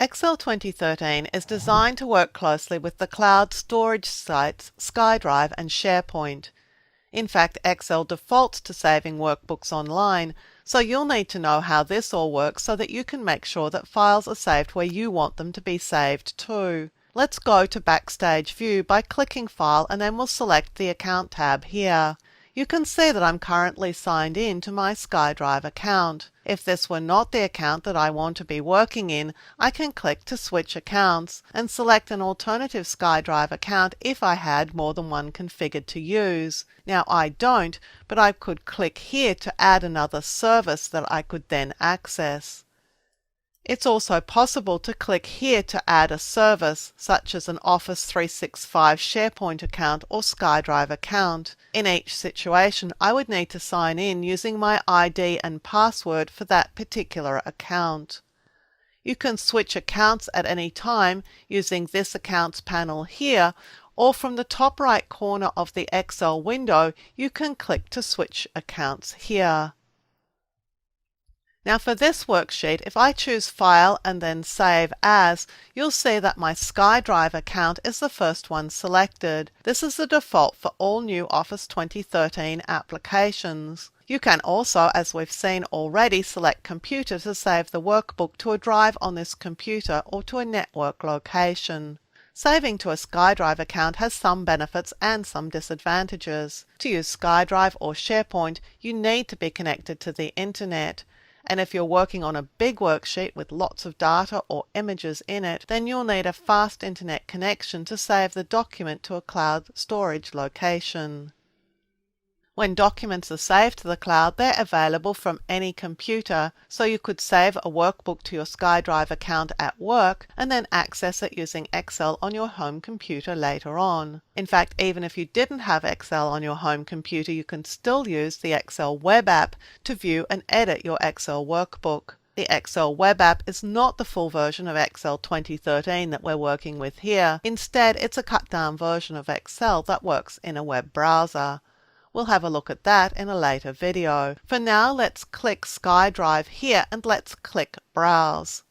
Excel 2013 is designed to work closely with the cloud storage sites SkyDrive and SharePoint. In fact, Excel defaults to saving workbooks online, so you'll need to know how this all works so that you can make sure that files are saved where you want them to be saved too. Let's go to Backstage View by clicking File and then we'll select the Account tab here. You can see that I'm currently signed in to my SkyDrive account. If this were not the account that I want to be working in, I can click to switch accounts and select an alternative SkyDrive account if I had more than one configured to use. Now I don't, but I could click here to add another service that I could then access. It's also possible to click here to add a service, such as an Office 365 SharePoint account or SkyDrive account. In each situation, I would need to sign in using my ID and password for that particular account. You can switch accounts at any time using this Accounts panel here, or from the top right corner of the Excel window, you can click to switch accounts here. Now for this worksheet, if I choose File and then Save As, you'll see that my SkyDrive account is the first one selected. This is the default for all new Office 2013 applications. You can also, as we've seen already, select Computer to save the workbook to a drive on this computer or to a network location. Saving to a SkyDrive account has some benefits and some disadvantages. To use SkyDrive or SharePoint, you need to be connected to the internet. And if you're working on a big worksheet with lots of data or images in it, then you'll need a fast internet connection to save the document to a cloud storage location. When documents are saved to the cloud, they're available from any computer, so you could save a workbook to your SkyDrive account at work and then access it using Excel on your home computer later on. In fact, even if you didn't have Excel on your home computer, you can still use the Excel web app to view and edit your Excel workbook. The Excel web app is not the full version of Excel 2013 that we're working with here. Instead, it's a cut-down version of Excel that works in a web browser. We'll have a look at that in a later video. For now, let's click SkyDrive here and let's click Browse.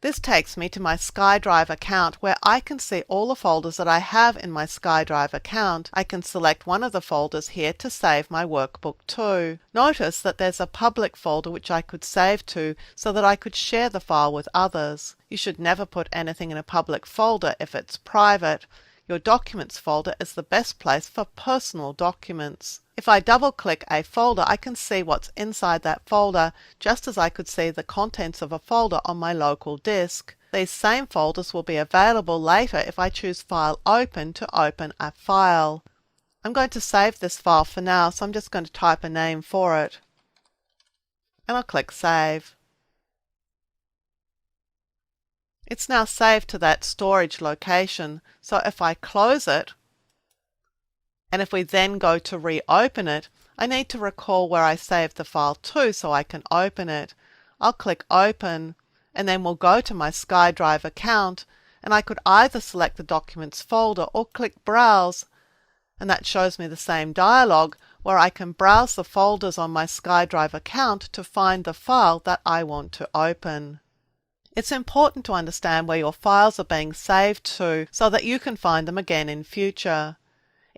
This takes me to my SkyDrive account where I can see all the folders that I have in my SkyDrive account. I can select one of the folders here to save my workbook to. Notice that there's a public folder which I could save to so that I could share the file with others. You should never put anything in a public folder if it's private. Your Documents folder is the best place for personal documents. If I double-click a folder, I can see what's inside that folder, just as I could see the contents of a folder on my local disk. These same folders will be available later if I choose File Open to open a file. I'm going to save this file for now, so I'm just going to type a name for it. And I'll click Save. It's now saved to that storage location, so if I close it, and if we then go to reopen it, I need to recall where I saved the file to so I can open it. I'll click Open, and then we'll go to my SkyDrive account, and I could either select the Documents folder or click Browse, and that shows me the same dialog where I can browse the folders on my SkyDrive account to find the file that I want to open. It's important to understand where your files are being saved to so that you can find them again in future.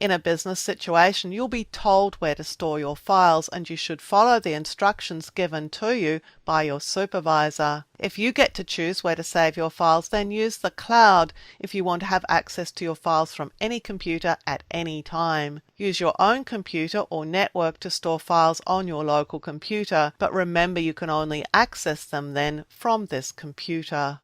In a business situation, you'll be told where to store your files and you should follow the instructions given to you by your supervisor. If you get to choose where to save your files, then use the cloud if you want to have access to your files from any computer at any time. Use your own computer or network to store files on your local computer, but remember you can only access them then from this computer.